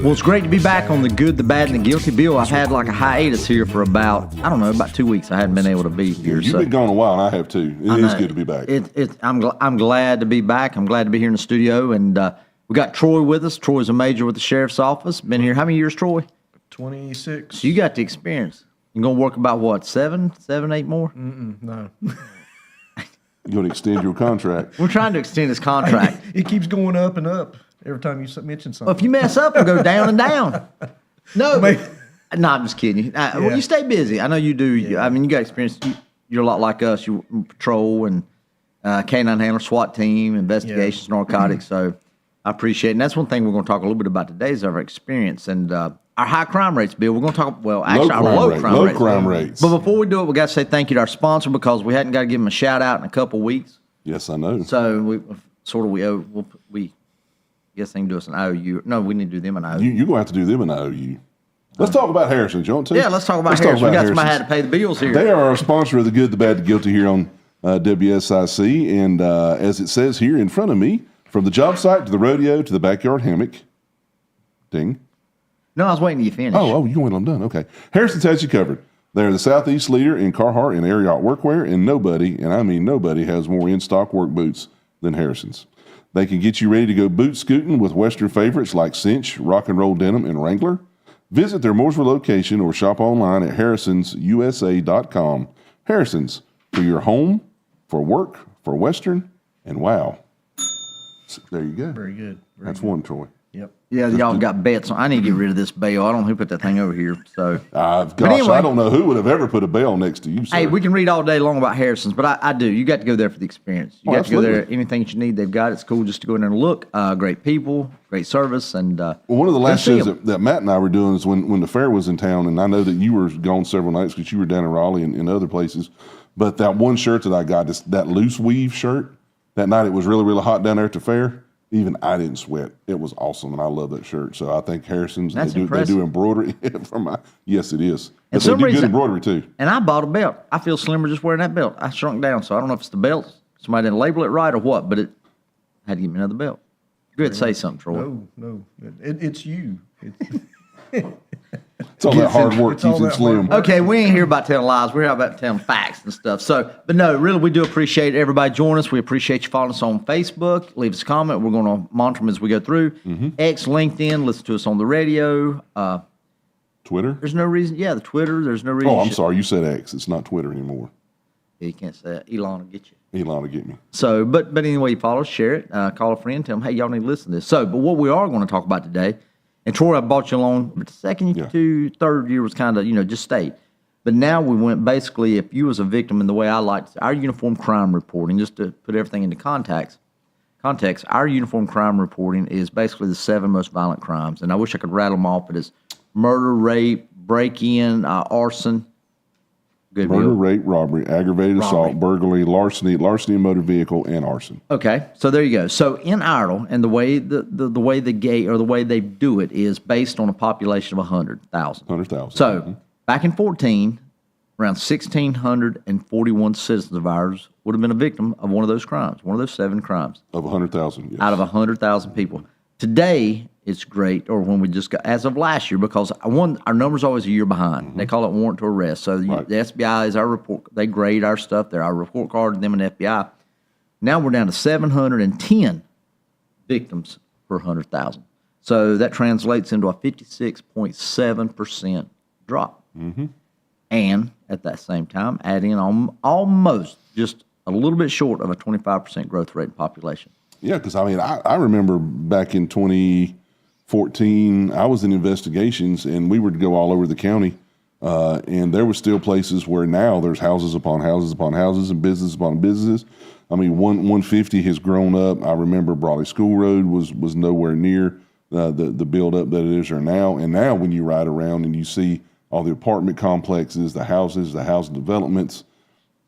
Well, it's great to be back on the good, the bad, and the guilty. Bill, I've had like a hiatus here for about 2 weeks. I hadn't been able to be here. You've been gone a while, and I have too. It is good to be back. I'm glad to be back. I'm glad to be here in the studio. And we got Troy with us. Troy's a major with the sheriff's office. Been here how many years, Troy? 26. So you got the experience. You're going to work about what, 7, 8 more? No. You're going to extend your contract. We're trying to extend his contract. It keeps going up and up every time you mention something. Well, if you mess up, it'll go down and down. No, I'm just kidding you. Well, you stay busy. I know you do. Yeah. I mean, you got experience. You're a lot like us. You patrol and canine handler, SWAT team, investigations, narcotics. So I appreciate it. And that's one thing we're going to talk a little bit about today is our experience and our high crime rates, Bill. We're going to talk, our low crime rates. But before we do it, we got to say thank you to our sponsor because we hadn't got to give them a shout out in a couple of weeks. Yes, I know. So we guess they can do us an IOU. No, we need to do them an IOU. You're going to have to do them an IOU. Let's talk about Harrison's. You want to? Yeah, let's talk about Harrison. We got somebody had to pay the bills here. They are our sponsor of the good, the bad, the guilty here on WSIC. And as it says here in front of me, from the job site to the rodeo to the backyard hammock. Ding. No, I was waiting till you finish. Oh, you wait till I'm done. Okay. Harrison's has you covered. They're the Southeast leader in Carhartt and Ariat workwear, and nobody, and I mean nobody, has more in-stock work boots than Harrison's. They can get you ready to go boot scooting with Western favorites like Cinch, Rock and Roll Denim, and Wrangler. Visit their Mooresville location or shop online at harrisonsusa.com. Harrison's, for your home, for work, for Western, and wow. So there you go. Very good. That's one, Troy. Yep. Yeah, y'all got bets on. I need to get rid of this bell. I don't know who put that thing over here. So, anyway, I don't know who would have ever put a bell next to you, sir. Hey, we can read all day long about Harrison's, but I do. You got to go there for the experience. You got to go there. Anything that you need, they've got. It's cool just to go in there and look. Great people, great service, and well, one of the last shows that Matt and I were doing is when the fair was in town, and I know that you were gone several nights because you were down in Raleigh and other places. But that one shirt that I got, that loose weave shirt, that night it was really, really hot down there at the fair. Even I didn't sweat. It was awesome, and I love that shirt. So I think Harrison's, they do embroidery. Yes, it is. But they do good embroidery, too. And I bought a belt. I feel slimmer just wearing that belt. I shrunk down, so I don't know if it's the belt. Somebody didn't label it right or what, but it had to give me another belt. Go ahead and say something, Troy. No. It's you. It's all that hard work keeps it slim. Okay, we ain't here about telling lies. We're here about telling facts and stuff. So, but no, really, we do appreciate everybody joining us. We appreciate you following us on Facebook. Leave us a comment. We're going to monitor them as we go through. X, LinkedIn, listen to us on the radio. Twitter? There's no reason. Yeah, the Twitter. There's no reason. Oh, I'm sorry. You said X. It's not Twitter anymore. Yeah, you can't say that. Elon will get you. Elon will get me. So, but anyway, you follow us, share it, call a friend, tell them, hey, y'all need to listen to this. So, but what we are going to talk about today, and Troy, I brought you along, but the second to third year was kind of, just state. But now we went basically, if you was a victim in the way I like to say, our uniform crime reporting, just to put everything into context, our uniform crime reporting is basically the 7 most violent crimes. And I wish I could rattle them off, but it's murder, rape, break-in, arson. Murder, rape, robbery, aggravated assault, burglary, larceny in motor vehicle, and arson. Okay, so there you go. So in Iredell, and the way the way they do it is based on a population of 100,000. 100,000. So back in 2014, around 1,641 citizens of ours would have been a victim of one of those crimes, one of those 7 crimes. Of 100,000, yes. Out of 100,000 people. Today, it's great, or when we just got, as of last year, because our number's always a year behind. They call it warrant to arrest. So the FBI is our report. They grade our stuff. They're our report card, them and FBI. Now we're down to 710 victims per 100,000. So that translates into a 56.7% drop. And at that same time, add in almost just a little bit short of a 25% growth rate in population. Yeah, because I remember back in 2014, I was in investigations, and we would go all over the county, and there were still places where now there's houses upon houses upon houses and businesses upon businesses. 150 has grown up. I remember Brawley School Road was nowhere near the build-up that it is there now. And now when you ride around and you see all the apartment complexes, the houses, the housing developments,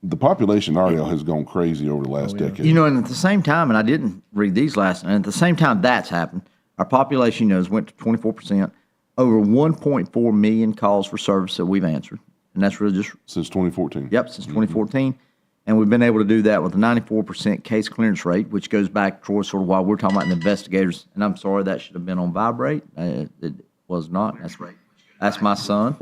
the population in Iredell has gone crazy over the last decade. And at the same time, and I didn't read these last, and at the same time that's happened, our population, has went to 24%, over 1.4 million calls for service that we've answered. And that's really just... Since 2014. Yep, since 2014. And we've been able to do that with a 94% case clearance rate, which goes back, Troy, sort of while we're talking about the investigators. And I'm sorry, that should have been on vibrate. It was not. That's my son.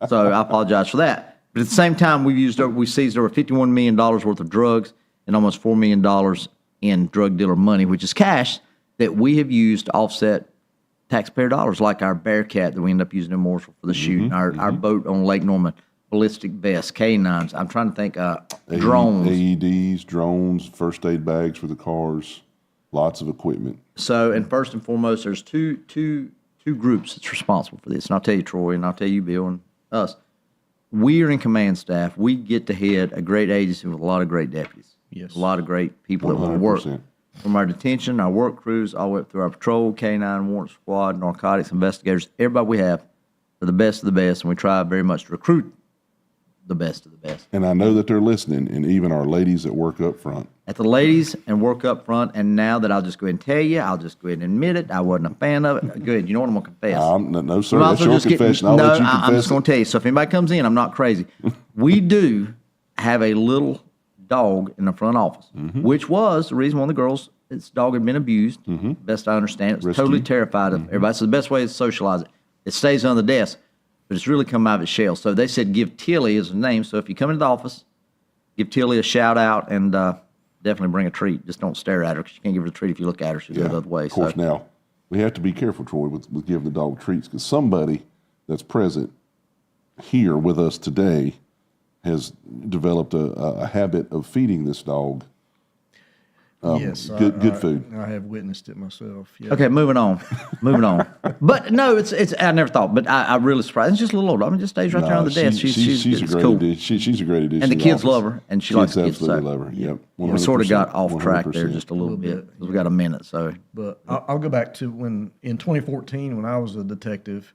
So I apologize for that. But at the same time, we seized over $51 million worth of drugs and almost $4 million in drug dealer money, which is cash that we have used to offset taxpayer dollars, like our Bearcat that we end up using in Mooresville for the shooting, our boat on Lake Norman, ballistic vests, K9s. I'm trying to think, drones. AEDs, drones, first aid bags for the cars, lots of equipment. So, and first and foremost, there's two groups that's responsible for this. And I'll tell you, Troy, and I'll tell you, Bill, and us. We are in command staff. We get to head a great agency with a lot of great deputies. Yes. A lot of great people that want to work. 100%. From our detention, our work crews, all the way up through our patrol, K9, warrant squad, narcotics investigators, everybody we have are the best of the best, and we try very much to recruit the best of the best. And I know that they're listening, and even our ladies that work up front. At the ladies and work up front, and now that I'll just go ahead and tell you, I'll just go ahead and admit it, I wasn't a fan of it. Good, you know what, I'm going to confess. No, sir, Well, that's also your just get- confession. I'll no, let you I'm confess just going to tell you. So if anybody comes in, I'm not crazy. We do have a little dog in the front office, which was the reason one of the girls, its dog had been abused. Best I understand, it was Rescue. totally terrified of everybody. So the best way is to socialize it. It stays under the desk, but it's really come out of its shell. So they said give Tilly as a name. So if you come into the office, give Tilly a shout out and definitely bring a treat. Just don't stare at her because you can't give her a treat if you look at her. She'll go the other way. Of course, now, we have to be careful, Troy, with giving the dog treats because somebody that's present here with us today has developed a habit of feeding this dog Yes. good food. I have witnessed it myself. Yeah. Okay, moving on. But no, it's. I never thought, but I really surprised. It's just a little older. I mean, just stays right there on the desk. She's a it's great cool. addition. She's a great addition. And the to kids office. love her, and she likes Kids kids. So absolutely love her. Yep. we sort of got 100%, off track there 100%. just a little bit. We got a minute, so But I'll go back to when in 2014 when I was a detective,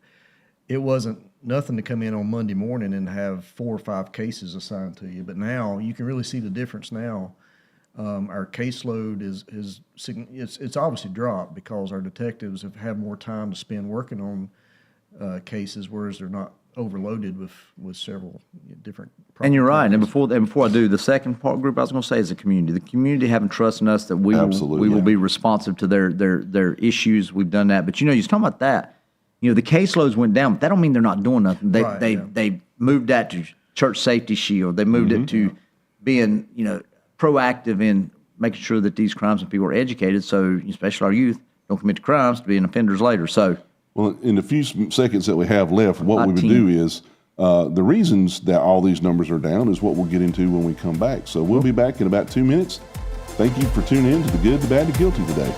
it wasn't nothing to come in on Monday morning and have 4 or 5 cases assigned to you. But now you can really see the difference now. Our caseload is it's obviously dropped because our detectives have more time to spend working on cases, whereas they're not overloaded with several different. And you're right. And properties. before I do, the second part group I was going to say is the community. The community having trust in us that we Absolutely. will be responsive to their issues. We've done that. But you was talking about that. The caseloads went down, but that don't mean they're not doing nothing. They moved that to Church Safety Shield. They moved it to being proactive in making sure that these crimes and people are educated. So especially our youth don't commit crimes to being offenders later. So. Well, in the few seconds that we have left, what we would 10. do is the reasons that all these numbers are down is what we'll get into when we come back. So we'll be back in about 2 minutes. Thank you for tuning in to The Good, the Bad, the Guilty today.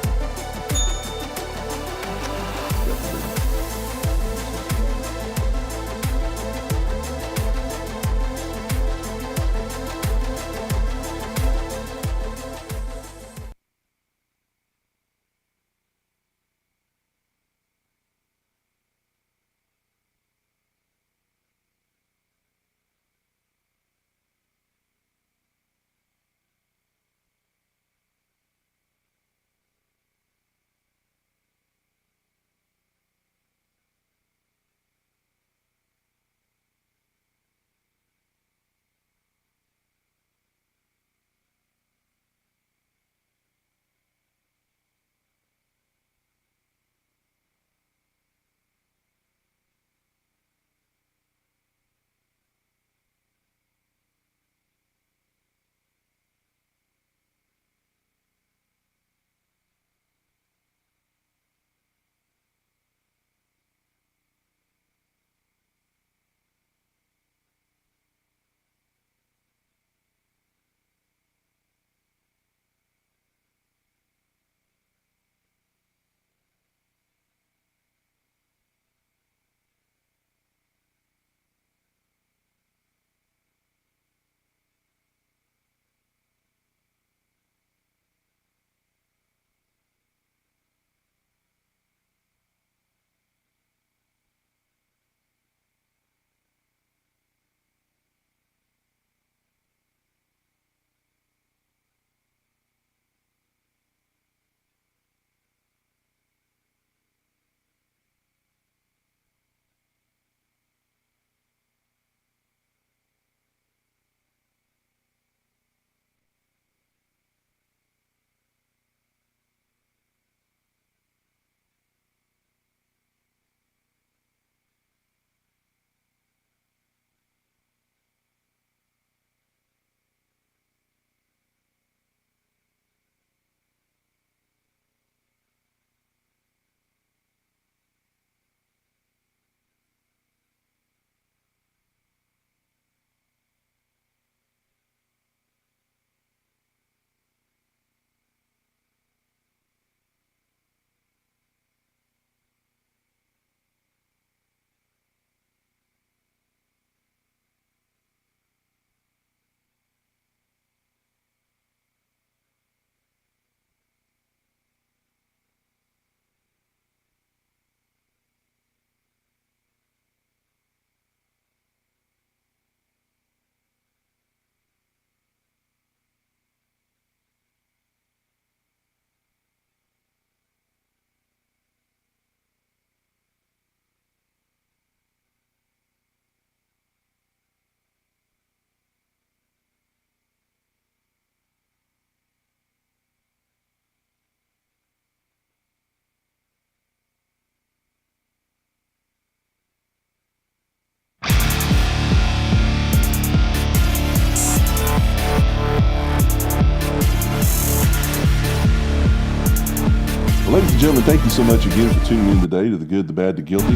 gentlemen, thank you so much again for tuning in today to The Good, the Bad, the Guilty.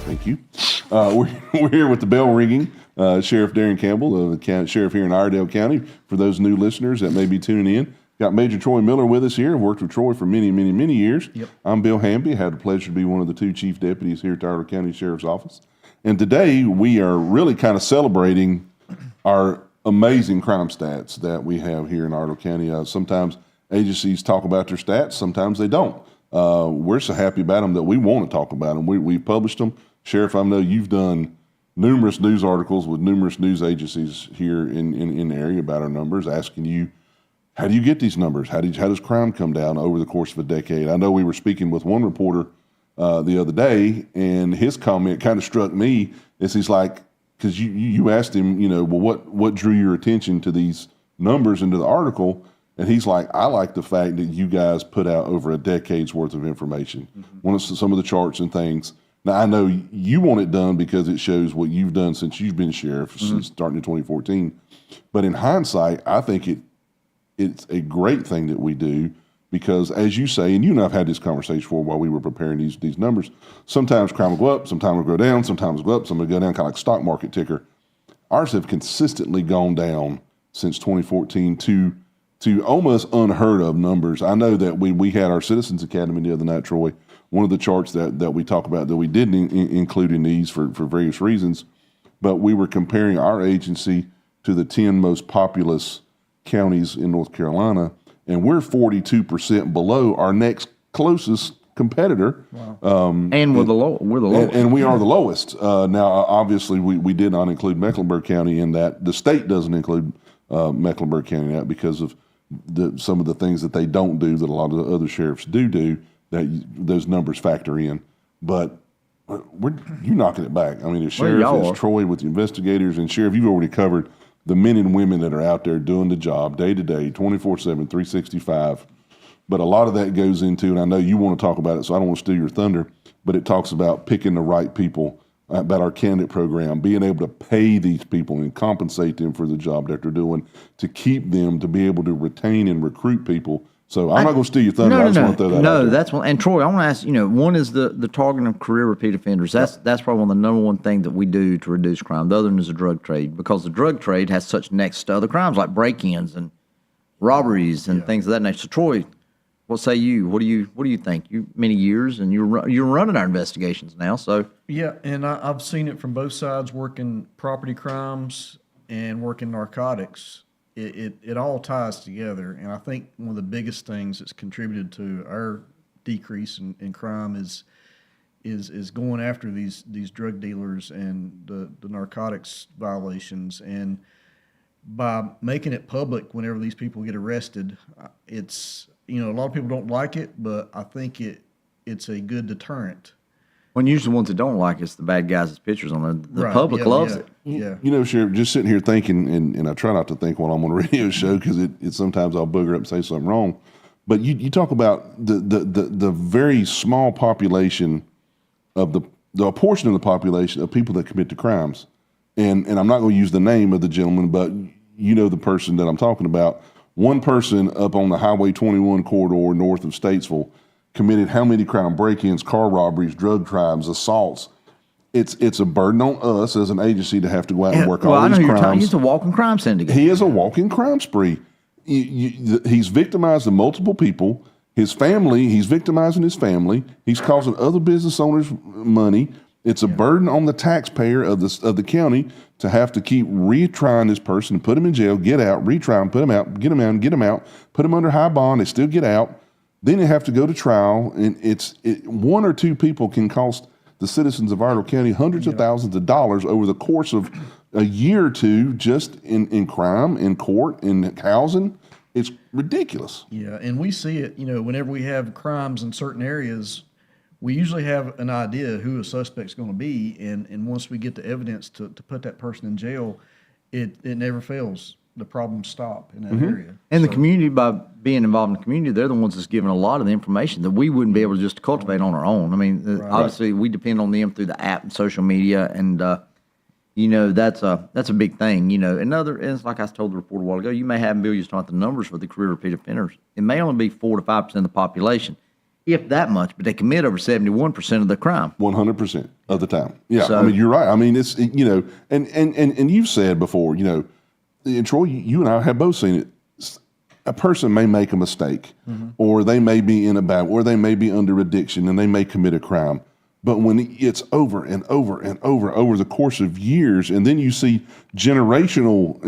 Thank you. We're here with the bell ringing. Sheriff Darren Campbell, the sheriff here in Iredell County. For those new listeners that may be tuning in, got Major Troy Miller with us here. I've worked with Troy for many, many, many years. Yep. I'm Bill Hamby. Had the pleasure to be one of the 2 chief deputies here at the Iredell County Sheriff's Office. And today we are really kind of celebrating our amazing crime stats that we have here in Iredell County. Sometimes agencies talk about their stats, sometimes they don't. We're so happy about them that we want to talk about them. We published them. Sheriff, I know you've done numerous news articles with numerous news agencies here in the area about our numbers, asking you, how do you get these numbers? How does crime come down over the course of a decade? I know we were speaking with one reporter the other day, and his comment kind of struck me as he's like, because you asked him, well, what drew your attention to these numbers into the article? And he's like, I like the fact that you guys put out over a decade's worth of information. One of some of the charts and things. Now, I know you want it done because it shows what you've done since you've been sheriff, since starting in 2014. But in hindsight, I think it's a great thing that we do because, as you say, and you and I have had this conversation before while we were preparing these numbers, sometimes crime will go up, sometimes will go down, sometimes will go up, sometimes will go down, kind of like stock market ticker. Ours have consistently gone down since 2014 to almost unheard of numbers. I know that we had our Citizens Academy the other night, Troy. One of the charts that we talk about that we didn't include in these for various reasons, but we were comparing our agency to the 10 most populous counties in North Carolina, and we're 42% below our next closest competitor. Wow. And we're the lowest. And we are the lowest. Now, obviously, we did not include Mecklenburg County in that. The state doesn't include Mecklenburg County in that because of some of the things that they don't do that a lot of the other sheriffs do. That those numbers factor in, but you're knocking it back. I mean, as sheriff, as Troy with the investigators, and sheriff, you've already covered the men and women that are out there doing the job day to day, 24/7, 365. But a lot of that goes into, and I know you want to talk about it, so I don't want to steal your thunder, but it talks about picking the right people, about our candidate program, being able to pay these people and compensate them for the job that they're doing, to keep them, to be able to retain and recruit people. So I'm not going to steal your thunder. I just want to throw that out there. No, that's one. And Troy, I want to ask, one is the targeting of career repeat offenders. That's probably one of the number one thing that we do to reduce crime. The other one is the drug trade, because the drug trade has such next to other crimes like break-ins and robberies and things of that nature. So Troy, what say you? What do you think? You many years, and you're running our investigations now. So yeah, and I've seen it from both sides, working property crimes and working narcotics. It all ties together, and I think one of the biggest things that's contributed to our decrease in crime is going after these drug dealers and the narcotics violations, and by making it public whenever these people get arrested, it's a lot of people don't like it, but I think it's a good deterrent. When usually the ones that don't like it's the bad guys' pictures on it. The Right, public loves it. Yeah. Sheriff, just sitting here thinking, and I try not to think while I'm on a radio show because it sometimes I'll booger up and say something wrong. But you talk about the very small population of the portion of the population of people that commit the crimes, and I'm not going to use the name of the gentleman, but the person that I'm talking about. One person up on the Highway 21 corridor north of Statesville committed how many crime break-ins, car robberies, drug crimes, assaults. It's a burden on us as an agency to have to go out and work all these crimes. He's a walking crime syndicate. He is a walking crime spree. He's victimizing multiple people. His family, he's victimizing his family. He's causing other business owners money. It's a burden on the taxpayer of the county to have to keep retrying this person and put him in jail, get out, retry him, put him out, get him out, and get him out, put him under high bond, they still get out. Then they have to go to trial, and one or two people can cost the citizens of Iredell County hundreds of thousands of dollars over the course of a year or two just in crime, in court, in housing. It's ridiculous. Yeah, and we see it, whenever we have crimes in certain areas, we usually have an idea who a suspect's going to be, and once we get the evidence to put that person in jail, it never fails. The problems stop in that area. And the community, by being involved in the community, they're the ones that's giving a lot of the information that we wouldn't be able to just cultivate on our own. I mean, obviously, we depend on them through the app and social media, and that's a big thing. And it's like I told the reporter a while ago, you may have millions not the numbers for the career repeat offenders. It may only be 4 to 5% of the population, if that much, but they commit over 71% of the crime. 100% of the time. Yeah, So- I mean, you're right. I mean, and you've said before, and Troy, you and I have both seen it. A person may make a mistake, or they may be in a bad, or they may be under addiction, and they may commit a crime. But when it's over and over the course of years, and then you see generational,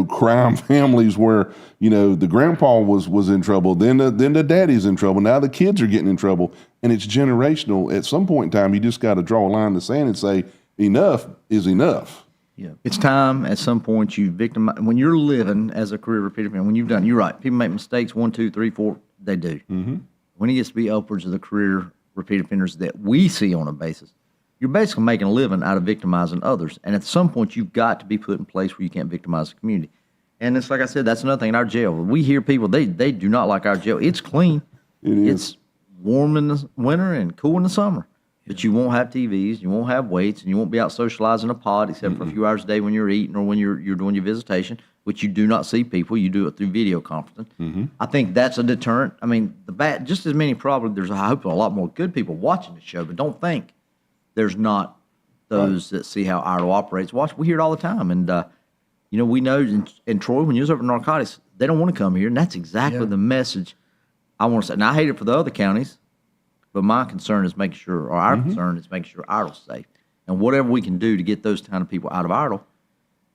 crime families where, the grandpa was in trouble, then the daddy's in trouble, now the kids are getting in trouble, and it's generational. At some point in time, you just got to draw a line in the sand and say, enough is enough. Yeah, it's time at some point you victimize. When you're living as a career repeat offender, when you're right. People make mistakes, 1, 2, 3, 4, they do. Mm-hmm. When it gets to be upwards of the career repeat offenders that we see on a basis, you're basically making a living out of victimizing others. And at some point, you've got to be put in a place where you can't victimize the community. And it's like I said, that's another thing in our jail. We hear people, they do not like our jail. It's clean. It is. It's warm in the winter and cool in the summer. But you won't have TVs, you won't have weights, and you won't be out socializing a pod except for a few hours a day when you're eating or when you're doing your visitation, which you do not see people. You do it through video conferencing. I think that's a deterrent. I mean, just as many probably, there's I hope a lot more good people watching the show, but don't think there's not those that see how Iredell operates. We hear it all the time. And, we know in Troy, when you was over narcotics, they don't want to come here, and that's exactly the message I want to say. Now, I hate it for the other counties. But my concern is making sure, or our concern is making sure Iredell's safe. And whatever we can do to get those kind of people out of Iredell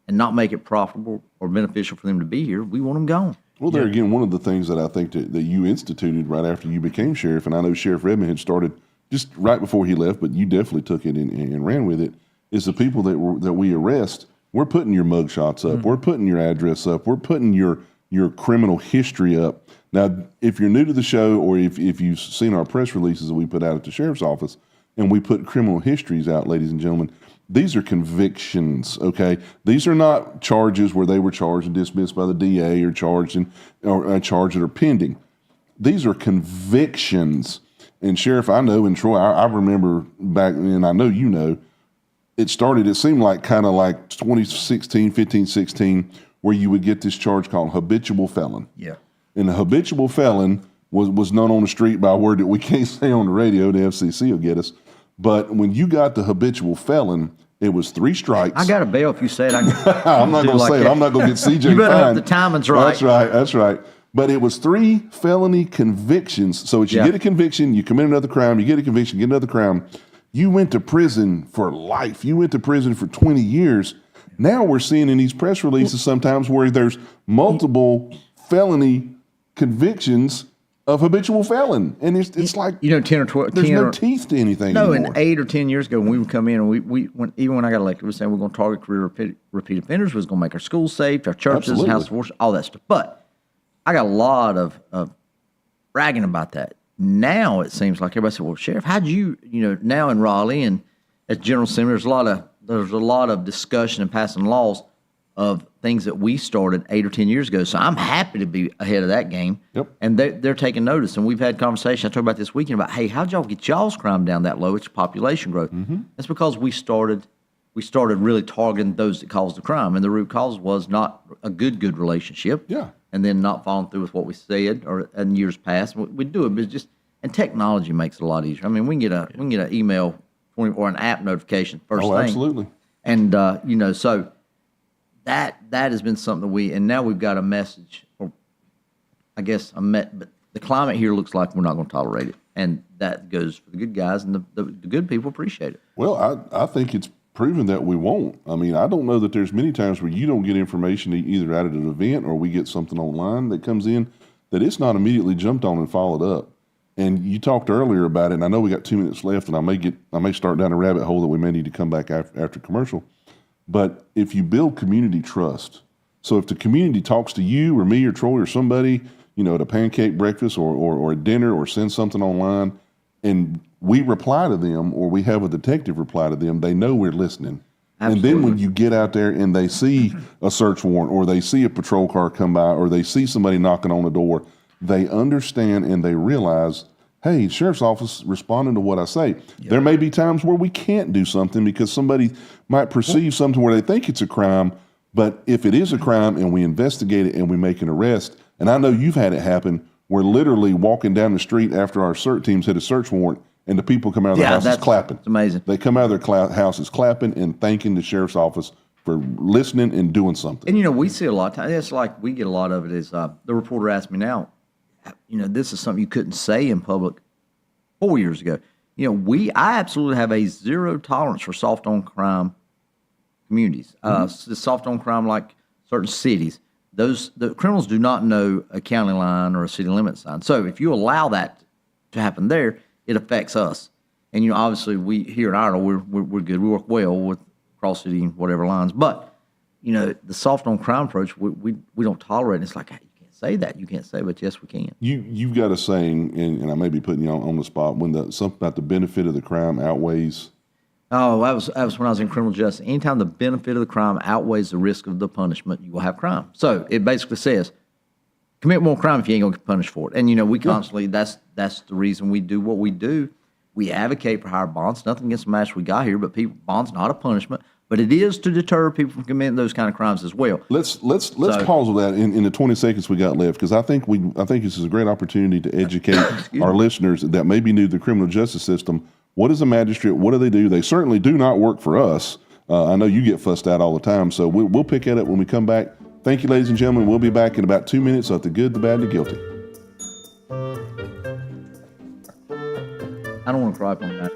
and not make it profitable or beneficial for them to be here, we want them gone. Well, there again, one of the things that I think that you instituted right after you became sheriff, and I know Sheriff Redmond had started just right before he left, but you definitely took it and ran with it, is the people that we arrest, we're putting your mug shots up, we're putting your address up, we're putting your criminal history up. Now, if you're new to the show, or if you've seen our press releases that we put out at the sheriff's office, and we put criminal histories out, ladies and gentlemen, these are convictions, okay? These are not charges where they were charged and dismissed by the DA or charged that are pending. These are convictions. And Sheriff, I know, and Troy, I remember back, and I know you know, it seemed like kind of like 2016, 15, 16, where you would get this charge called habitual felon. Yeah. And the habitual felon was known on the street by a word that we can't say on the radio. The FCC will get us. But when you got the habitual felon, it was 3 strikes. I got a bail if you say it. I'm not going to say it. I'm not going to get CJ You better hope fined. the timing's right. That's right. But it was 3 felony convictions. So if you get a conviction, you commit another crime, you get a conviction, get another crime. You went to prison for life. You went to prison for 20 years. Now we're seeing in these press releases sometimes where there's multiple felony convictions of habitual felon, and it's like 10 or 12. There's no teeth to anything. No, anymore. and 8 or 10 years ago when we would come in, and even when I got elected, we were saying we're going to target career repeat offenders. We was going to make our schools safe, our churches, Absolutely. house of worship, all that stuff. But I got a lot of bragging about that. Now it seems like everybody said, "Well, Sheriff, how'd you now in Raleigh and at General Assembly, there's a lot of discussion and passing laws of things that we started 8 or 10 years ago." So I'm happy to be ahead of that game. Yep. And they're taking notice. And we've had conversations, I talked about this weekend, about, hey, how'd y'all get y'all's crime down that low? It's population growth. That's because we started really targeting those that caused the crime. And the root cause was not a good relationship. Yeah. And then not following through with what we said or in years past. We do it, but it's just, and technology makes it a lot easier. I mean, we can get an email or an app notification first thing. Oh, absolutely. And, so that has been something and now we've got a message, or I guess but the climate here looks like we're not going to tolerate it. And that goes for the good guys, and the good people appreciate it. Well, I think it's proven that we won't. I mean, I don't know that there's many times where you don't get information either at an event or we get something online that comes in that it's not immediately jumped on and followed up. And you talked earlier about it, and I know we got 2 minutes left, and I may start down a rabbit hole that we may need to come back after commercial. But if you build community trust, so if the community talks to you or me or Troy or somebody, at a pancake breakfast or a dinner, or send something online, and we reply to them, or we have a detective reply to them, they know we're listening. Absolutely. And then when you get out there and they see a search warrant, or they see a patrol car come by, or they see somebody knocking on the door, they understand and they realize, hey, sheriff's office responding to what I say. There may be times where we can't do something because somebody might perceive something where they think it's a crime, but if it is a crime and we investigate it and we make an arrest, and I know you've had it happen, we're literally walking down the street after our search teams hit a search warrant and the people come out of their houses clapping. It's amazing. They come out of their houses clapping and thanking the sheriff's office for listening and doing something. And, we see a lot of times, it's like we get a lot of it is the reporter asked me now, this is something you couldn't say in public 4 years ago. I absolutely have a zero tolerance for soft on crime communities. Soft on crime, like certain cities, the criminals do not know a county line or a city limit sign. So if you allow that to happen there, it affects us. And obviously we here in Iredell, we're good. We work well with cross city and whatever lines. But the soft on crime approach, we don't tolerate it. It's like, hey, you can't say that. You can't say, but yes, we can. You've got a saying, and I may be putting you on the spot, when something about the benefit of the crime outweighs. Oh, that was when I was in criminal justice. Anytime the benefit of the crime outweighs the risk of the punishment, you will have crime. So it basically says, commit more crime if you ain't gonna get punished for it. And we constantly that's the reason we do what we do. We advocate for higher bonds. Nothing against the match we got here, but bonds not a punishment, but it is to deter people from committing those kind of crimes as well. Let's pause with that in the 20 seconds we got left, because I think this is a great opportunity to educate our listeners that may be new to the criminal justice system. What is a magistrate? What do? They certainly do not work for us. I know you get fussed out all the time, so we'll pick at it when we come back. Thank you, ladies and gentlemen. We'll be back in about 2 minutes of The Good, the Bad, and the Guilty. I don't want to cry on that.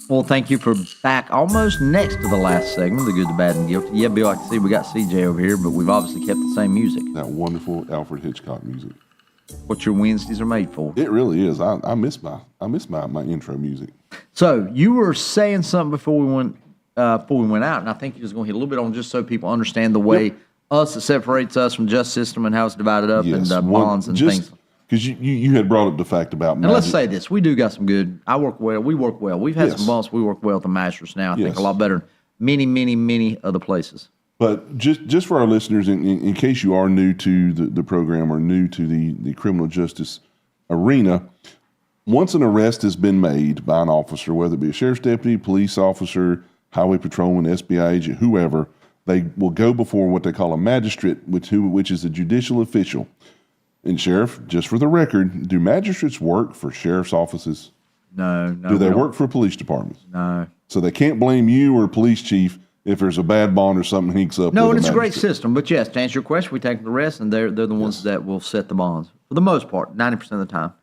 Well, thank you for back almost next to the last segment, the good, the bad, and guilty. Yeah, Bill, I can see we got CJ over here, but we've obviously kept the same music. That wonderful Alfred Hitchcock music. What your Wednesdays are made for. It really is. I miss my intro music. So you were saying something before we went out, and I think you're just going to hit a little bit on just so people understand the way us that separates us from the justice system and how it's divided up and bonds and things. Because you had brought up the fact about and let's say this, we do got some good. We work well. We've had some bumps. We work well at the Masters now. I think a lot better than many other places. But just for our listeners, in case you are new to the program or new to the criminal justice arena, once an arrest has been made by an officer, whether it be a sheriff's deputy, police officer, highway patrolman, SBI agent, whoever, they will go before what they call a magistrate, which is a judicial official. And Sheriff, just for the record, do magistrates work for sheriff's offices? No. Do they work for police departments? No. So they can't blame you or police chief if there's a bad bond or something hinks up. No, and it's a great system. But yes, to answer your question, we take the rest, and they're the ones that will set the bonds for the most part, 90% of the time.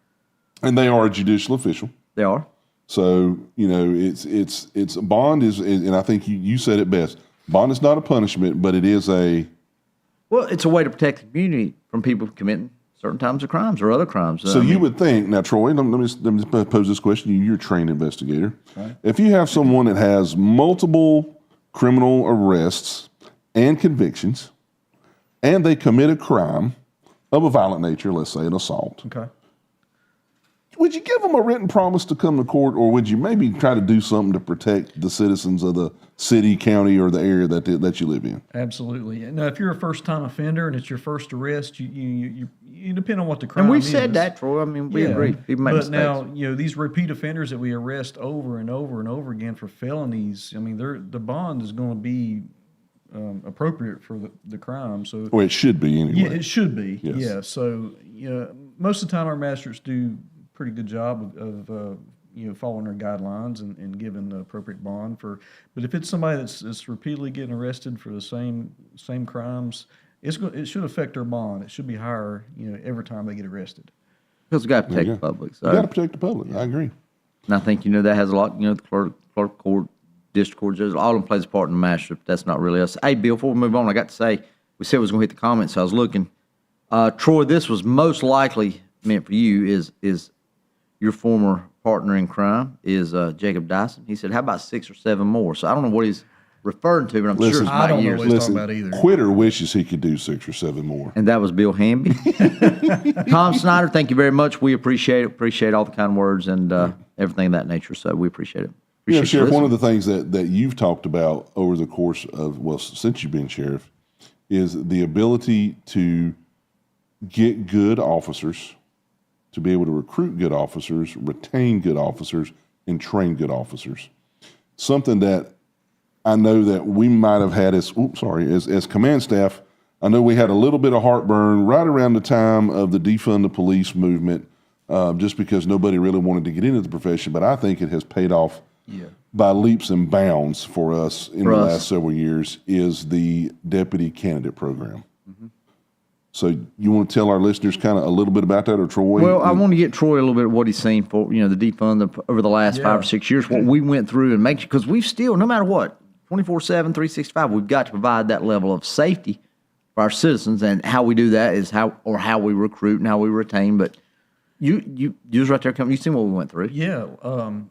And they are a judicial official. They are. So it's bond is, and I think you said it best. Bond is not a punishment, but it is a. Well, it's a way to protect the community from people committing certain types of crimes or other crimes. So you would think, now, Troy, let me pose this question to you. You're a trained investigator. Right. If you have someone that has multiple criminal arrests and convictions, and they commit a crime of a violent nature, let's say an assault, Okay. would you give them a written promise to come to court, or would you maybe try to do something to protect the citizens of the city, county, or the area that you live in? Absolutely. Now, if you're a first-time offender and it's your first arrest, you depend on what the crime is. And we've said that, Troy. I mean, we agree. People make but mistakes. now, these repeat offenders that we arrest over and over and over again for felonies, I mean, the bond is going to be appropriate for the crime. So, Well, it should be anyway. yeah, it should be. Yes. Yeah. So, most of the time our magistrates do a pretty good job of following their guidelines and giving the appropriate bond for. But if it's somebody that's repeatedly getting arrested for the same crimes, it should affect their bond. It should be higher, every time they get arrested. Because we got to protect the public. So. You got to protect the public. I agree. And I think, that has a lot, the clerk court, district court judges, all of them plays a part in the magistrate, but that's not really us. Hey, Bill, before we move on, I got to say, we said we was going to hit the comments, so I was looking. Troy, this was most likely meant for you is your former partner in crime is Jacob Dyson. He said, how about 6 or 7 more? So I don't know what he's referring to, but I'm sure it's I don't about know years. what he's talking about either. Quitter wishes he could do 6 or 7 more. And that was Bill Hamby. Tom Snyder, thank you very much. We appreciate it. Appreciate all the kind words and everything of that nature. So we appreciate it. Appreciate Sheriff, you one of listening. the things that you've talked about over the course of, since you've been sheriff, is the ability to get good officers, to be able to recruit good officers, retain good officers, and train good officers. Something that I know that we might have had as command staff. I know we had a little bit of heartburn right around the time of the defund the police movement, just because nobody really wanted to get into the profession. But I think it has paid off by leaps and bounds for us in the last several years, is the deputy candidate program. Mm-hmm. So you want to tell our listeners kind of a little bit about that, or Troy? Well, I want to get Troy a little bit of what he's seen for, the defund over the last 5 or 6 years, what we went through and make sure, because we've still, no matter what, 24/7, 365, we've got to provide that level of safety for our citizens, and how we do that is how we recruit and how we retain. But you was right there coming. You seen what we went through. Yeah.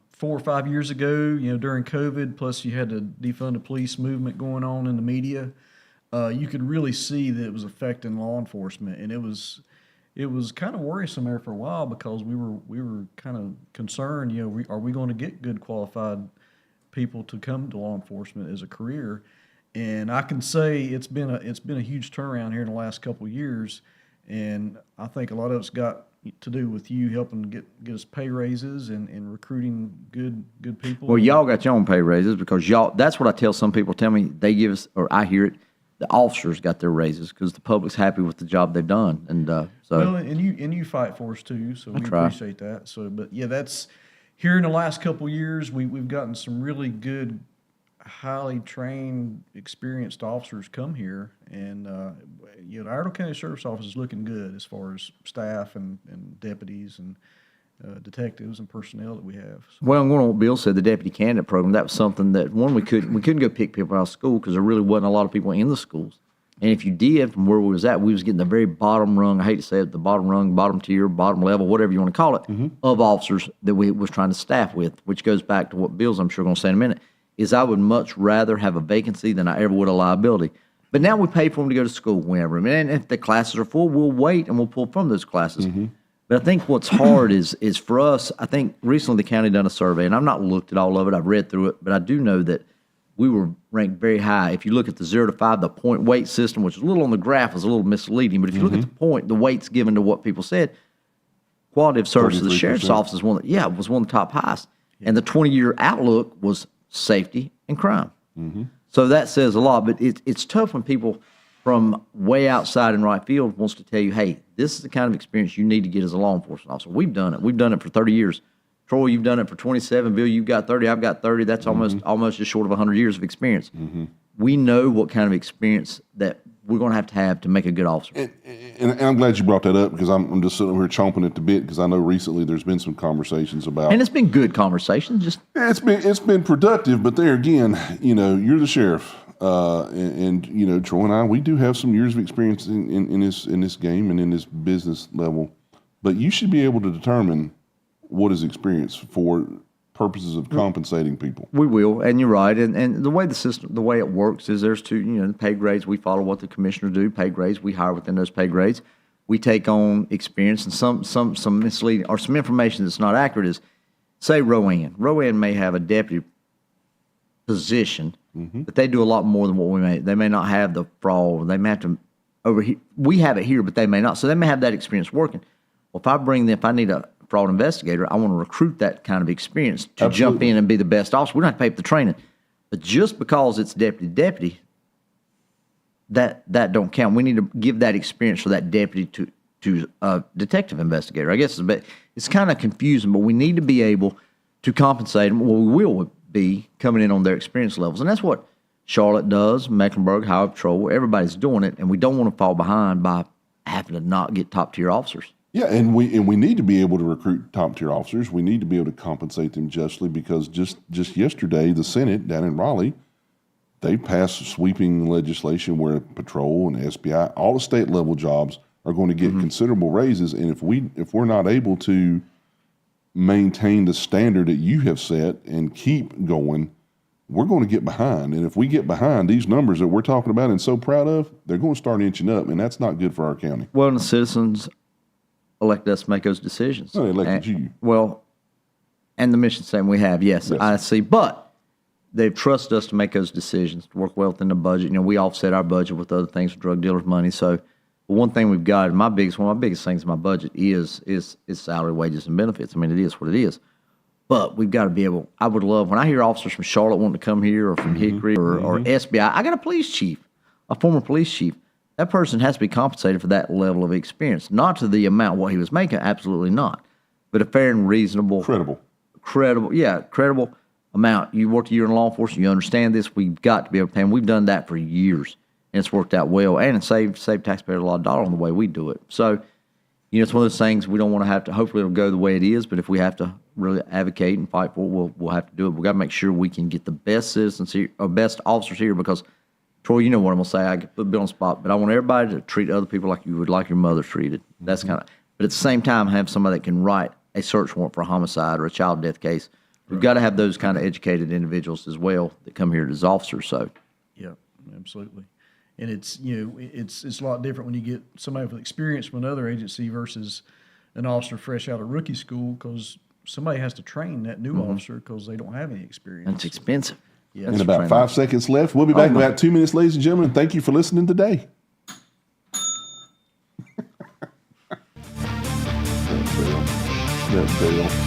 4 or 5 years ago, during COVID, plus you had the defund the police movement going on in the media, you could really see that it was affecting law enforcement, and it was kind of worrisome there for a while, because we were kind of concerned. Are we going to get good qualified people to come to law enforcement as a career? And I can say it's been a huge turnaround here in the last couple of years, and I think a lot of it's got to do with you helping get us pay raises and recruiting good people. Well, y'all got your own pay raises, because that's what I tell some people. Tell me they give us, or I hear it, the officers got their raises because the public's happy with the job they've done, and so. Well, and you fight for us too, so we appreciate that. So, but yeah, that's here in the last couple of years, we've gotten some really good, highly trained, experienced officers come here, and the Iredell County Sheriff's Office is looking good as far as staff and deputies, and detectives and personnel that we have. So, Well, I'm going on what Bill said, the deputy candidate program. That was something that we couldn't go pick people out of school because there really wasn't a lot of people in the schools. And if you did, from where we was at, we was getting the very bottom rung. I hate to say it, the bottom rung, bottom tier, bottom level, whatever you want to call it, of officers that we was trying to staff with. Which goes back to what Bill's, I'm sure, going to say in a minute. Is I would much rather have a vacancy than I ever would a liability. But now we pay for them to go to school whenever. And if the classes are full, we'll wait and we'll pull from those classes. But I think what's hard is for us, I think recently the county done a survey, and I've not looked at all of it, I've read through it, but I do know that we were ranked very high. If you look at the 0 to 5, the point weight system, which is a little on the graph, is a little misleading, but if you look at the point, the weights given to what people said, quality of service of the sheriff's office is was one of the top highest. And the 20-year outlook was safety and crime. So that says a lot, but it's tough when people from way outside in right field wants to tell you, hey, this is the kind of experience you need to get as a law enforcement officer. We've done it. We've done it for 30 years. Troy, you've done it for 27. Bill, you've got 30. I've got 30. That's almost just short of 100 years of experience. We know what kind of experience that we're going to have to make a good officer. And I'm glad you brought that up because I'm just sitting here chomping at the bit because I know recently there's been some conversations about. And it's been good conversations. Just it's been productive, but there again, you're the sheriff, and Troy and I, we do have some years of experience in this game and in this business level, but you should be able to determine what is experience for purposes of compensating people. We will, and you're right. And the way the way it works is there's two, pay grades. We follow what the commissioners do. Pay grades, we hire within those pay grades. We take on experience and some misleading or some information that's not accurate is, say Rowan. Rowan may have a deputy position, but they do a lot more than what we may. They may not have the fraud. They may have to over here. We have it here, but they may not. So they may have that experience working. Well, if I need a fraud investigator, I want to recruit that kind of experience to jump in and be the best officer. We don't have to pay for the training. But just because it's deputy, that don't count. We need to give that experience for that deputy to a detective investigator. I guess it's kind of confusing, but we need to be able to compensate them. Well, we will be coming in on their experience levels. And that's what Charlotte does, Mecklenburg, Highway Patrol, everybody's doing it, and we don't want to fall behind by having to not get top-tier officers. Yeah, and we need to be able to recruit top-tier officers. We need to be able to compensate them justly because just yesterday, the Senate down in Raleigh, they passed sweeping legislation where patrol and SBI, all the state-level jobs are going to get considerable raises. And if we're not able to maintain the standard that you have set and keep going, we're going to get behind. And if we get behind, these numbers that we're talking about and so proud of, they're going to start inching up, and that's not good for our county. Well, and the citizens elect us to make those decisions. No, they elected you. Well, and the mission statement we have, yes, I see. But they've trusted us to make those decisions, to work well within the budget. We offset our budget with other things, drug dealers' money. So one thing we've got, one of my biggest things in my budget is salary, wages, and benefits. I mean, it is what it is. But we've got to be able, I would love, when I hear officers from Charlotte wanting to come here or from Hickory or SBI, I got a police chief, a former police chief. That person has to be compensated for that level of experience, not to the amount what he was making, absolutely not, but a fair and reasonable, credible amount. You worked a year in law enforcement, you understand this. We've got to be able to pay him. We've done that for years, and it's worked out well, and it saved taxpayers a lot of dollars on the way we do it. So, it's one of those things we don't want to have to. Hopefully, it'll go the way it is, but if we have to really advocate and fight for it, we'll have to do it. We've got to make sure we can get the best citizens here, or best officers here, because Troy, you know what I'm going to say. I could put Bill on the spot, but I want everybody to treat other people like you would like your mother treated. That's kind of, but at the same time, have somebody that can write a search warrant for a homicide or a child death case. We've got to have those kind of educated individuals as well that come here as officers. So, yeah, absolutely. And it's it's a lot different when you get somebody with experience from another agency versus an officer fresh out of rookie school, because somebody has to train that new officer because they don't have any experience. It's expensive. Yeah, and about 5 seconds left. We'll be back in about 2 minutes, ladies and gentlemen. Thank you for listening today. That bell.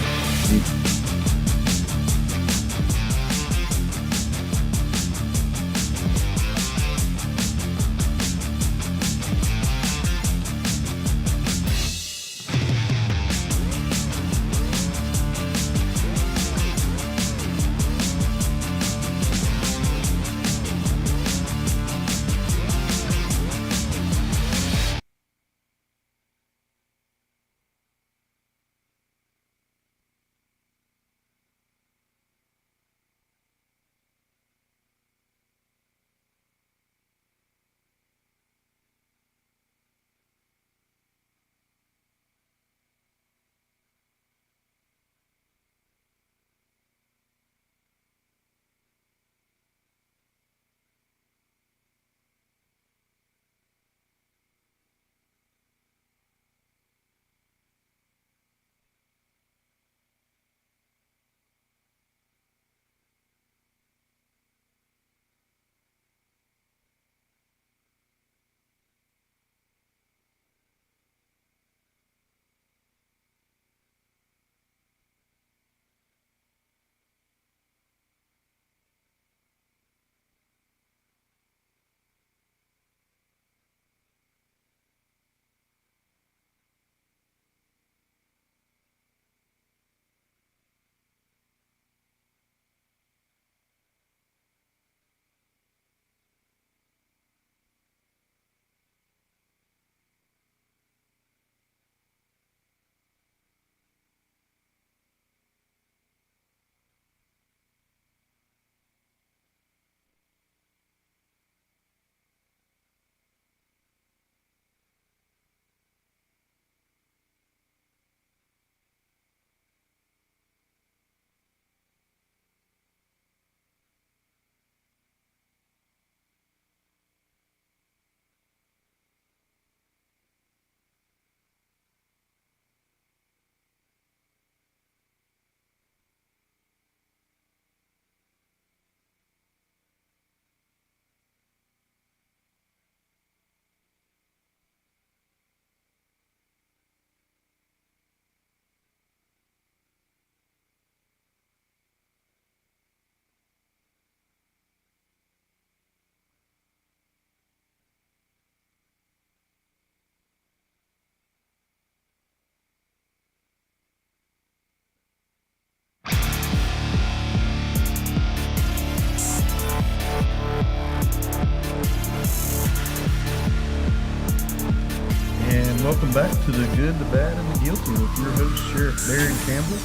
Welcome back to The Good, the Bad, and the Guilty with your host, Sheriff Darren Campbell.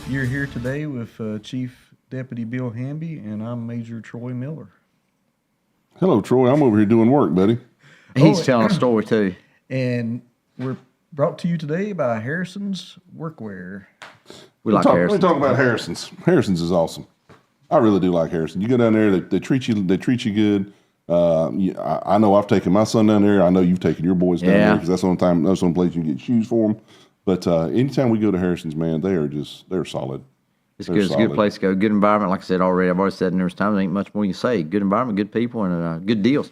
You're here today with Chief Deputy Bill Hamby, and I'm Major Troy Miller. Hello, Troy. I'm over here doing work, buddy. He's telling a story too. And we're brought to you today by Harrison's Workwear. We like Let Harrison. me talk about Harrison's. Harrison's is awesome. I really do like Harrison. You go down there, they treat you good. I know I've taken my son down there. I know you've taken your boys down there because that's the only place you can get shoes for them. But anytime we go to Harrison's, man, they're solid. It's good. It's a good place to go. Good environment, like I said already. I've already said numerous times. There ain't much more you can say. Good environment, good people, and good deals.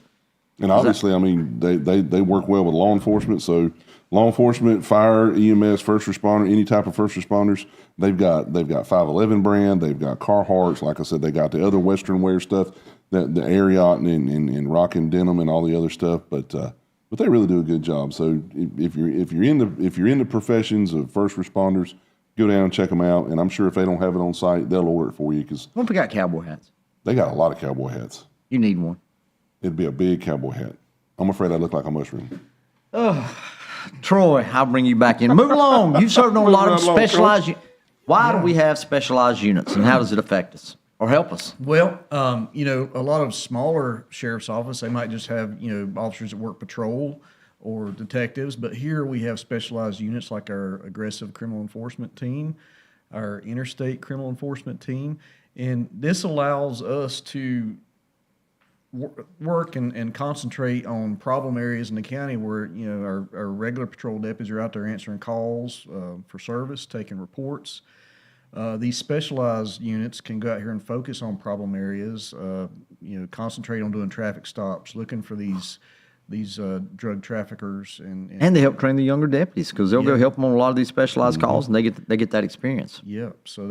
And obviously, I mean, they work well with law enforcement. So law enforcement, fire, EMS, first responder, any type of first responders, they've got 511 brand, they've got Carhartts. Like I said, they got the other Western wear stuff, the Ariat and Rock and Denim and all the other stuff. But they really do a good job. So if you're in the professions of first responders, go down and check them out. And I'm sure if they don't have it on site, they'll order it for you because What if we got cowboy hats? they got a lot of cowboy hats. You need one. It'd be a big cowboy hat. I'm afraid I look like a mushroom. Troy, I'll bring you back in. Move along. You've served on a lot of Move right along, specialized. Why do we have specialized units, and how does it affect us or help us? Well, a lot of smaller sheriff's office, they might just have, officers that work patrol or detectives. But here we have specialized units like our aggressive criminal enforcement team, our interstate criminal enforcement team. And this allows us to work and concentrate on problem areas in the county where, our regular patrol deputies are out there answering calls for service, taking reports. These specialized units can go out here and focus on problem areas, concentrate on doing traffic stops, looking for these drug traffickers. And they help train the younger deputies because they'll go help them on a lot of these specialized calls, and they get that experience. Yep. So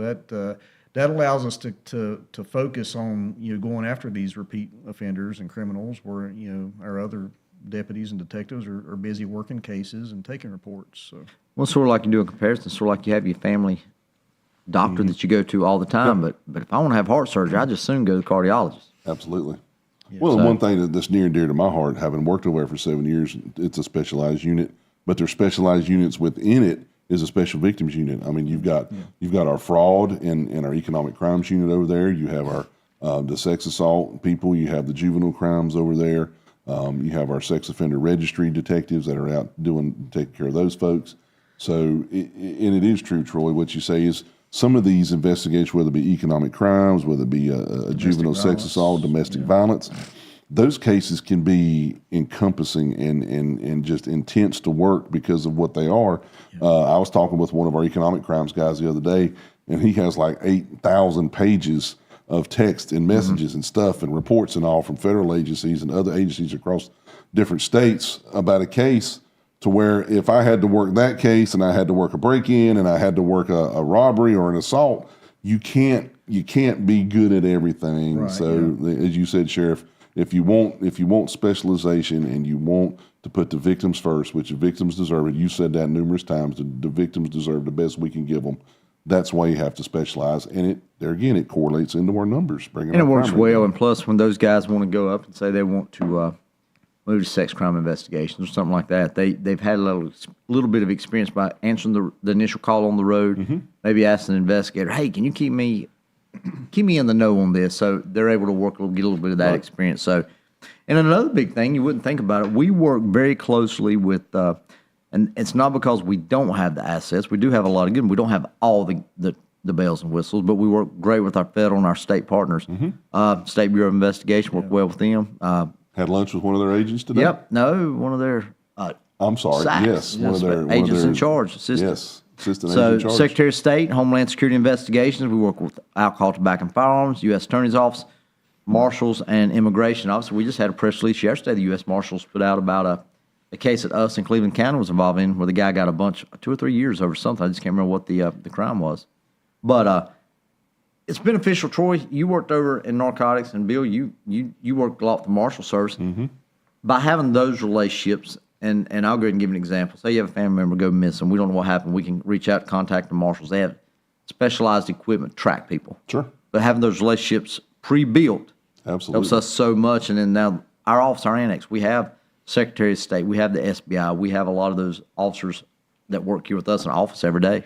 that allows us to focus on, going after these repeat offenders and criminals where, our other deputies and detectives are busy working cases and taking reports. So. Well, sort of like you do a comparison, sort of like you have your family doctor that you go to all the time. But if I want to have heart surgery, I just soon go to the cardiologist. Absolutely. Well, one thing that's near and dear to my heart, having worked over there for 7 years, it's a specialized unit, but there's specialized units within it is a special victims unit. I mean, you've got our fraud and our economic crimes unit over there. You have our the sex assault people. You have the juvenile crimes over there. You have our sex offender registry detectives that are out taking care of those folks. So, and it is true, Troy. What you say is some of these investigations, whether it be economic crimes, whether it be a juvenile sex assault, domestic violence, those cases can be encompassing and just intense to work because of what they are. I was talking with one of our economic crimes guys the other day, and he has like 8,000 pages of text and messages and stuff and reports and all from federal agencies and other agencies across different states about a case, to where if I had to work that case and I had to work a break-in and I had to work a robbery or an assault, you can't be good at everything. Right, so as you said, Sheriff, if you want specialization and you want to put the victims first, which the victims deserve it, you said that numerous times, the victims deserve the best we can give them. That's why you have to specialize, and it correlates into our numbers. And it works well. And plus, when those guys want to go up and say they want to move to sex crime investigations or something like that, they've had a little bit of experience by answering the initial call on the road, maybe asking an investigator, "Hey, can you keep me in the know on this?" So they're able to get a little bit of that experience. So, and another big thing, you wouldn't think about it, we work very closely with, and it's not because we don't have the assets. We do have a lot of good. We don't have all the bells and whistles, but we work great with our federal and our state partners. State Bureau of Investigation work well with them. Had lunch with one of their agents today? Yep. No, one of their I'm sorry. SACs, Yes. One of their agents in charge. Assistant. Yes. Assistant So agent in charge. Secretary of State, Homeland Security Investigations, we work with Alcohol, Tobacco, and Firearms, U.S. Attorney's Office, Marshals, and Immigration. Obviously, we just had a press release yesterday. The U.S. Marshals put out about a case that us in Cleveland County was involved in where the guy got 2 or 3 years over something. I just can't remember what the crime was. But it's beneficial. Troy, you worked over in narcotics, and Bill, you worked a lot with the Marshal Service. By having those relationships, and I'll go ahead and give an example. Say you have a family member go missing. We don't know what happened. We can reach out, contact the Marshals. They have specialized equipment to track people. Sure. But having those relationships pre-built Absolutely. helps us so much. And then now our office, our annex, we have Secretary of State, we have the SBI, we have a lot of those officers that work here with us in the office every day.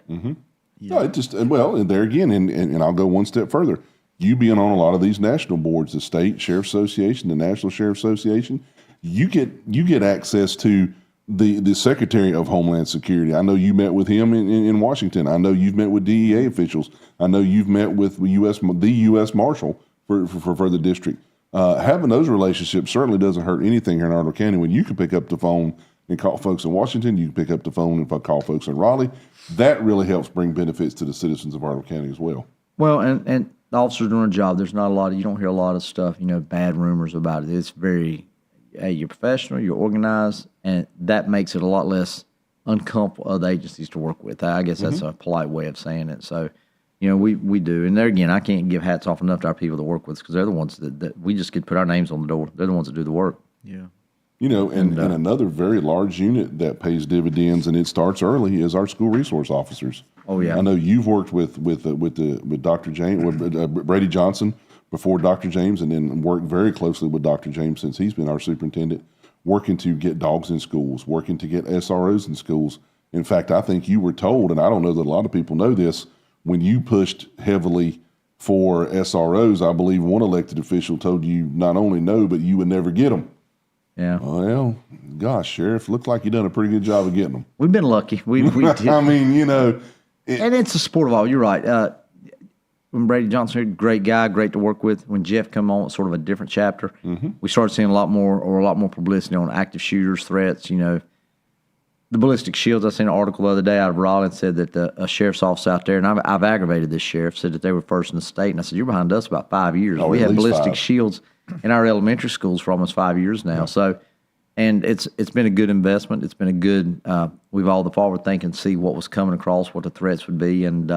No, it just, well, and there again, and I'll go one step further. You being on a lot of these national boards, the State Sheriff Association, the National Sheriff Association, you get access to the Secretary of Homeland Security. I know you met with him in Washington. I know you've met with DEA officials. I know you've met with the U.S. Marshal for the district. Having those relationships certainly doesn't hurt anything here in Iredell County. When you can pick up the phone and call folks in Washington, you can pick up the phone and call folks in Raleigh. That really helps bring benefits to the citizens of Iredell County as well. Well, and the officers doing a job. There's not a lot of, you don't hear a lot of stuff, bad rumors about it. It's very, hey, you're professional, you're organized, and that makes it a lot less uncomfortable other agencies to work with. I guess that's a polite way of saying it. So, we do. And there again, I can't give hats off enough to our people to work with because they're the ones that we just get to put our names on the door. They're the ones that do the work. Yeah. And another very large unit that pays dividends and it starts early is our school resource officers. Oh yeah, I know you've worked with Dr. James, with Brady Johnson before Dr. James, and then worked very closely with Dr. James since he's been our superintendent, working to get dogs in schools, working to get SROs in schools. In fact, I think you were told, and I don't know that a lot of people know this, when you pushed heavily for SROs, I believe one elected official told you not only no, but you would never get them. Yeah. Well, gosh, Sheriff, looks like you've done a pretty good job of getting them. We've been lucky. We did. I mean, and it's a sport of all. You're right. When Brady Johnson, great guy, great to work with. When Jeff come on, it's sort of a different chapter. We started seeing a lot more publicity on active shooters, threats. The ballistic shields. I seen an article the other day out of Raleigh that said that a sheriff's office out there, and I've aggravated this sheriff, said that they were first in the state. And I said, you're behind us about 5 years. We had ballistic shields in our elementary schools for almost 5 years now. Yeah. So, and it's been a good investment. It's been a good, we've all the forward thinking, see what was coming across, what the threats would be. And,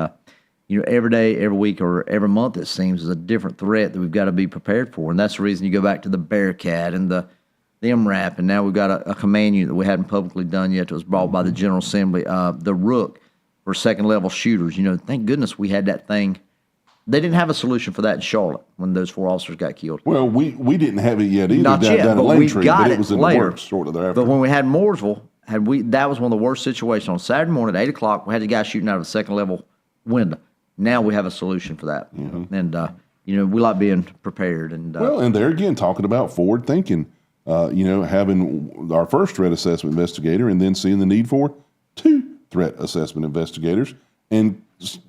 every day, every week, or every month, it seems, is a different threat that we've got to be prepared for. And that's the reason you go back to the Bearcat and the MRAP. And now we've got a command unit that we hadn't publicly done yet that was brought by the General Assembly, the Rook for second level shooters. Thank goodness we had that thing. They didn't have a solution for that in Charlotte when those 4 officers got killed. Well, we didn't have it yet either. Not yet, down but at we Langtree, got but it was in later. The works shortly thereafter. But when we had Mooresville, that was one of the worst situations. On Saturday morning at 8 o'clock, we had the guy shooting out of a second level window. Now we have a solution for that, and we like being prepared. And and there again, talking about forward thinking. Having our first threat assessment investigator, and then seeing the need for 2 threat assessment investigators, and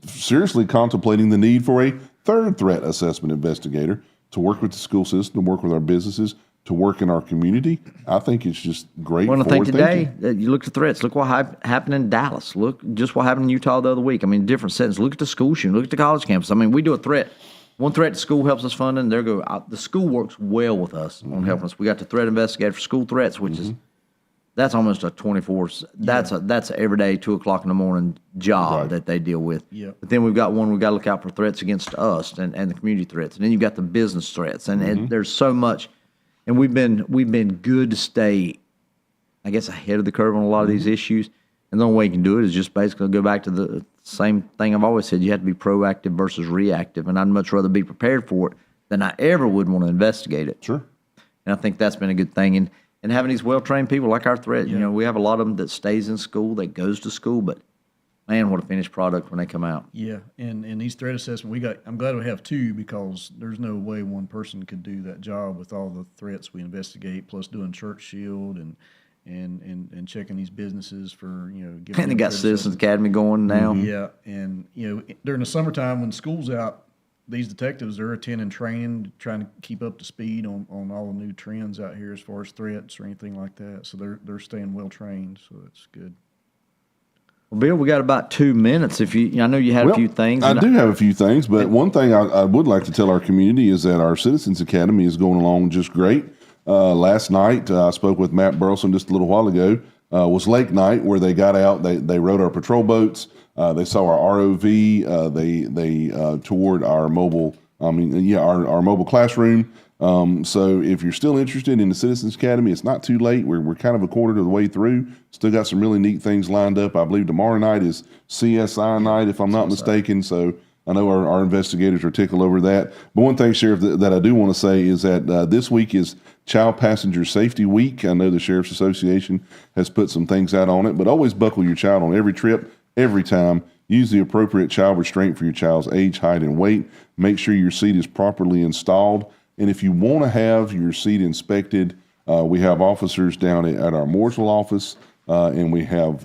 seriously contemplating the need for a 3rd threat assessment investigator to work with the school system, to work with our businesses, to work in our community. I think it's just great. Well, I think today, you look at the threats. Look what happened in Dallas. Look just what happened in Utah the other week. I mean, different settings. Look at the school shooting. Look at the college campus. I mean, we do a threat. One threat to school helps us funding. The school works well with us on helping us. We got the threat investigator for school threats, which is that's almost a 24. That's an everyday 2 o'clock in the morning job that they deal with. Yeah. But then we've got one we've got to look out for threats against us and the community threats, and then you've got the business threats, and there's so much. And we've been good to stay, I guess, ahead of the curve on a lot of these issues. And the only way you can do it is just basically go back to the same thing I've always said. You have to be proactive versus reactive. And I'd much rather be prepared for it than I ever would want to investigate it. Sure. And I think that's been a good thing. And having these well-trained people like our threat, we have a lot of them that stays in school, that goes to school, but man, what a finished product when they come out. Yeah, and these threat assessment, I'm glad we have 2 because there's no way one person could do that job with all the threats we investigate, plus doing Church Shield and checking these businesses for giving. And they got Citizens Academy going now. Yeah, and during the summertime when school's out, these detectives, they're attending training, trying to keep up to speed on all the new trends out here as far as threats or anything like that. So they're staying well trained, so it's good. Well, Bill, we got about 2 minutes. I know you had a few things. I do have a few things, but one thing I would like to tell our community is that our Citizens Academy is going along just great. Last night, I spoke with Matt Burleson just a little while ago. Was lake night where they got out. They rode our patrol boats. They saw our ROV. They toured our mobile. Our mobile classroom. So if you're still interested in the Citizens Academy, it's not too late. We're kind of a quarter of the way through. Still got some really neat things lined up. I believe tomorrow night is CSI night, if I'm not mistaken. So I know our investigators are tickled over that. But one thing, Sheriff, that I do want to say is that this week is Child Passenger Safety Week. I know the Sheriff's Association has put some things out on it, but always buckle your child on every trip, every time. Use the appropriate child restraint for your child's age, height, and weight. Make sure your seat is properly installed. And if you want to have your seat inspected, we have officers down at our Mooresville office, and we have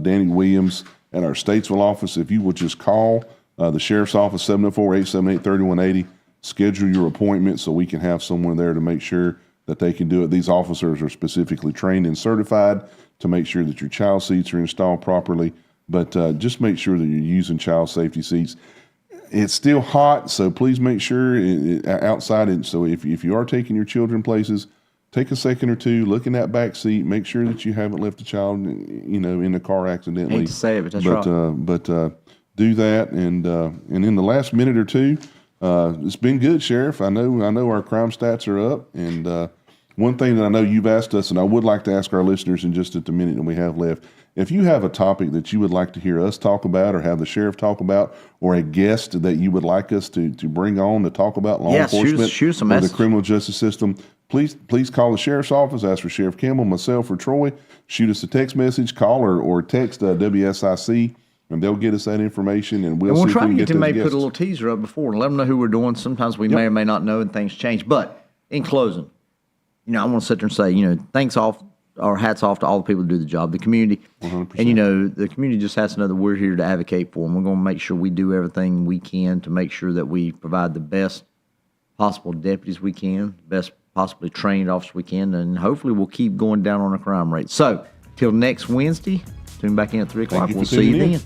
Danny Williams at our Statesville office. If you will just call the Sheriff's Office, 704-878-3180, schedule your appointment so we can have someone there to make sure that they can do it. These officers are specifically trained and certified to make sure that your child seats are installed properly. But just make sure that you're using child safety seats. It's still hot, so please make sure outside. And so if you are taking your children places, take a second or two, look in that back seat, make sure that you haven't left a child, in the car accidentally. Hate to say it, but that's right. But do that, and in the last minute or two, it's been good, Sheriff. I know our crime stats are up, and one thing that I know you've asked us, and I would like to ask our listeners in just the minute that we have left. If you have a topic that you would like to hear us talk about or have the sheriff talk about, or a guest that you would like us to bring on to talk about law enforcement shoot some or the criminal justice system, please call the sheriff's office, ask for Sheriff Campbell, myself, or Troy. Shoot us a text message, call or text WSIC, and they'll get us that information, and we'll see if try we to can get get them those maybe guests. put a little teaser up before and let them know who we're doing. Sometimes we may or may not know and things change. But in closing, I want to sit there and say, thanks off. Our hats off to all the people who do the job, the community. 100%. And, the community just has to know that we're here to advocate for them. We're going to make sure we do everything we can to make sure that we provide the best possible deputies we can, best possibly trained officers we can, and hopefully we'll keep going down on the crime rate. So, till next Wednesday, tune back in at 3 o'clock. We'll see you then.